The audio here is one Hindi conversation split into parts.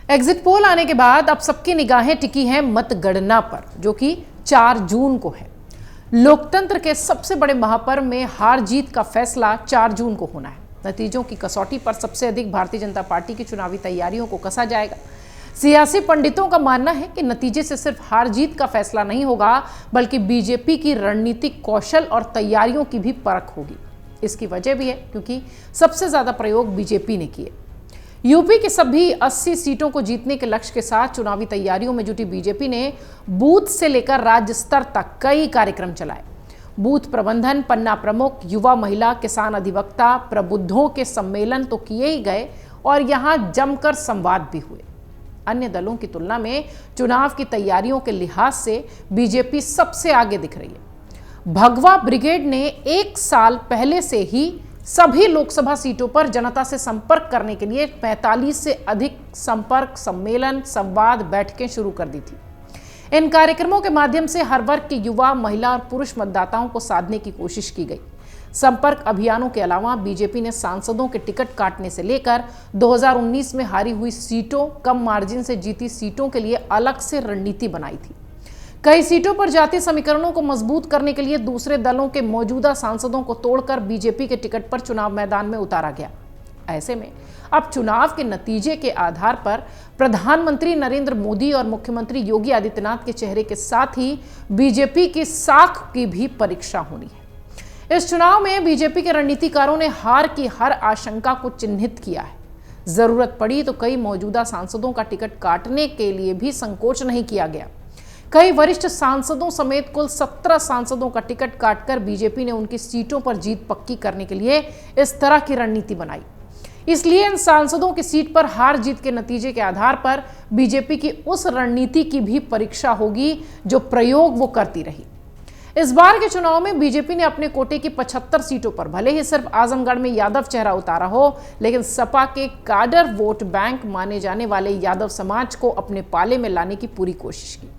एग्जिट पोल आने के बाद अब सबकी निगाहें टिकी हैं मतगणना पर, जो कि 4 जून को है। लोकतंत्र के सबसे बड़े महापर्व में हार जीत का फैसला 4 जून को होना है। नतीजों की कसौटी पर सबसे अधिक भारतीय जनता पार्टी की चुनावी तैयारियों को कसा जाएगा। सियासी पंडितों का मानना है कि नतीजे से सिर्फ हार जीत का फैसला नहीं होगा, बल्कि बीजेपी की रणनीतिक कौशल और तैयारियों की भी परख होगी। इसकी वजह भी है क्योंकि सबसे ज्यादा प्रयोग बीजेपी ने किए। यूपी की सभी 80 सीटों को जीतने के लक्ष्य के साथ चुनावी तैयारियों में जुटी बीजेपी ने बूथ से लेकर राज्य स्तर तक कई कार्यक्रम चलाए। बूथ प्रबंधन, पन्ना प्रमुख, युवा, महिला, किसान अधिवक्ता, प्रबुद्धों के सम्मेलन तो किए ही गए और यहां जमकर संवाद भी हुए। अन्य दलों की तुलना में चुनाव की तैयारियों के लिहाज से बीजेपी सबसे आगे दिख रही है। भगवा ब्रिगेड ने 1 साल पहले से ही सभी लोकसभा सीटों पर जनता से संपर्क करने के लिए 45 से अधिक संपर्क, सम्मेलन, संवाद, बैठकें शुरू कर दी थी। इन कार्यक्रमों के माध्यम से हर वर्ग के युवा, महिला और पुरुष मतदाताओं को साधने की कोशिश की गई। संपर्क अभियानों के अलावा बीजेपी ने सांसदों के टिकट काटने से लेकर 2019 में हारी हुई सीटों, कम मार्जिन से जीती सीटों के लिए अलग से रणनीति बनाई थी। कई सीटों पर जातीय समीकरणों को मजबूत करने के लिए दूसरे दलों के मौजूदा सांसदों को तोड़कर बीजेपी के टिकट पर चुनाव मैदान में उतारा गया। ऐसे में अब चुनाव के नतीजे के आधार पर प्रधानमंत्री नरेंद्र मोदी और मुख्यमंत्री योगी आदित्यनाथ के चेहरे के साथ ही बीजेपी की साख की भी परीक्षा होनी है। इस चुनाव में बीजेपी के रणनीतिकारों ने हार की हर आशंका को चिन्हित किया है। जरूरत पड़ी तो कई मौजूदा सांसदों का टिकट काटने के लिए भी संकोच नहीं किया गया। कई वरिष्ठ सांसदों समेत कुल 17 सांसदों का टिकट काटकर बीजेपी ने उनकी सीटों पर जीत पक्की करने के लिए इस तरह की रणनीति बनाई। इसलिए इन सांसदों की सीट पर हार जीत के नतीजे के आधार पर बीजेपी की उस रणनीति की भी परीक्षा होगी जो प्रयोग वो करती रही। इस बार के चुनाव में बीजेपी ने अपने कोटे की 75 सीटों पर भले ही सिर्फ आजमगढ़ में यादव चेहरा उतारा हो, लेकिन सपा के काडर वोट बैंक माने जाने वाले यादव समाज को अपने पाले में लाने की पूरी कोशिश की।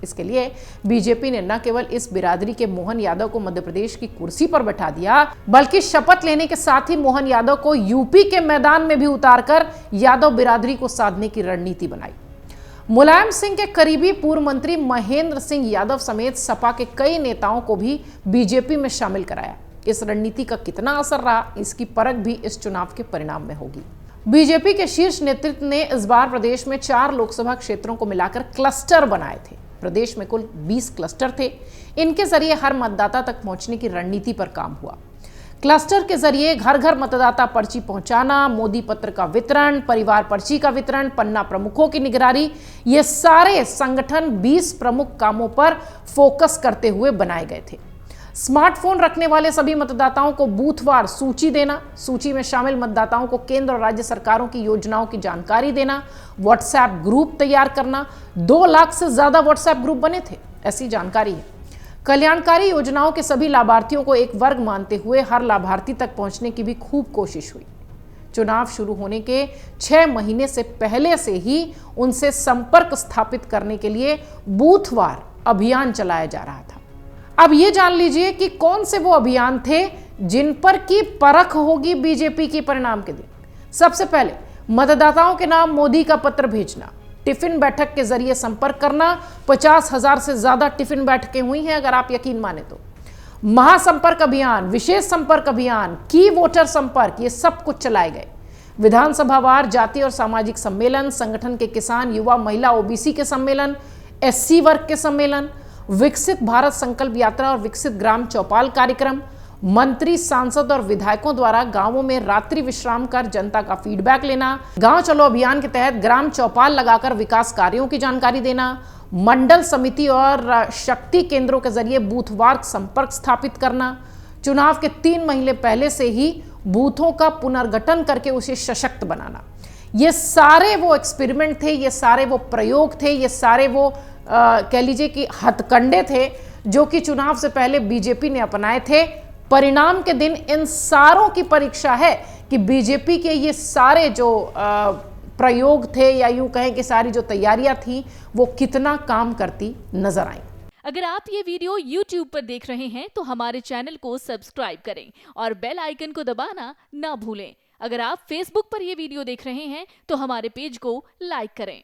इसके लिए बीजेपी ने न केवल इस बिरादरी के मोहन यादव को मध्य प्रदेश की कुर्सी पर बैठा दिया, बल्कि शपथ लेने के साथ ही मोहन यादव को यूपी के मैदान में भी उतारकर यादव बिरादरी को साधने की रणनीति बनाई। मुलायम सिंह के करीबी पूर्व मंत्री महेंद्र सिंह यादव समेत सपा के कई नेताओं को भी बीजेपी में शामिल कराया। इस रणनीति का कितना असर रहा, इसकी परख भी इस चुनाव के परिणाम में होगी। बीजेपी के शीर्ष नेतृत्व ने इस बार प्रदेश में 4 लोकसभा क्षेत्रों को मिलाकर क्लस्टर बनाए थे। प्रदेश में कुल 20 क्लस्टर थे। इनके जरिए हर मतदाता तक पहुंचने की रणनीति पर काम हुआ। क्लस्टर के जरिए घर घर मतदाता पर्ची पहुंचाना, मोदी पत्र का वितरण, परिवार पर्ची का वितरण, पन्ना प्रमुखों की निगरानी, ये सारे संगठन 20 प्रमुख कामों पर फोकस करते हुए बनाए गए थे। स्मार्टफोन रखने वाले सभी मतदाताओं को बूथवार सूची देना, सूची में शामिल मतदाताओं को केंद्र और राज्य सरकारों की योजनाओं की जानकारी देना, व्हाट्सएप ग्रुप तैयार करना। 2 लाख से ज्यादा व्हाट्सएप ग्रुप बने थे, ऐसी जानकारी है। कल्याणकारी योजनाओं के सभी लाभार्थियों को एक वर्ग मानते हुए हर लाभार्थी तक पहुंचने की भी खूब कोशिश हुई। चुनाव शुरू होने के 6 महीने से पहले से ही उनसे संपर्क स्थापित करने के लिए बूथवार अभियान चलाया जा रहा था। अब ये जान लीजिए कि कौन से वो अभियान थे जिन पर की परख होगी बीजेपी की परिणाम के दिन। सबसे पहले मतदाताओं के नाम मोदी का पत्र भेजना, टिफिन बैठक के जरिए संपर्क करना। 50,000 से ज्यादा टिफिन बैठकें हुई हैं, अगर आप यकीन माने तो। महासंपर्क अभियान, विशेष संपर्क अभियान, की वोटर संपर्क, ये सब कुछ चलाए गए। विधानसभावार जाति और सामाजिक सम्मेलन, संगठन के किसान, युवा, महिला, ओबीसी के सम्मेलन, एससी वर्ग के सम्मेलन, विकसित भारत संकल्प यात्रा और विकसित ग्राम चौपाल कार्यक्रम, मंत्री, सांसद और विधायकों द्वारा गांवों में रात्रि विश्राम कर जनता का फीडबैक लेना, गांव चलो अभियान के तहत ग्राम चौपाल लगाकर विकास कार्यों की जानकारी देना, मंडल समिति और शक्ति केंद्रों के जरिए बूथवार संपर्क स्थापित करना, चुनाव के 3 महीने पहले से ही बूथों का पुनर्गठन करके उसे सशक्त बनाना। ये सारे वो एक्सपेरिमेंट थे, ये सारे वो प्रयोग थे, ये सारे वो कह लीजिए कि हथकंडे थे जो कि चुनाव से पहले बीजेपी ने अपनाए थे। परिणाम के दिन इन सारों की परीक्षा है कि बीजेपी के ये सारे जो प्रयोग थे, या यूं कहें कि सारी जो तैयारियां थी, वो कितना काम करती नजर आई। अगर आप ये वीडियो YouTube पर देख रहे हैं तो हमारे चैनल को सब्सक्राइब करें और बेल आइकन को दबाना ना भूलें। अगर आप Facebook पर ये वीडियो देख रहे हैं तो हमारे पेज को लाइक करें।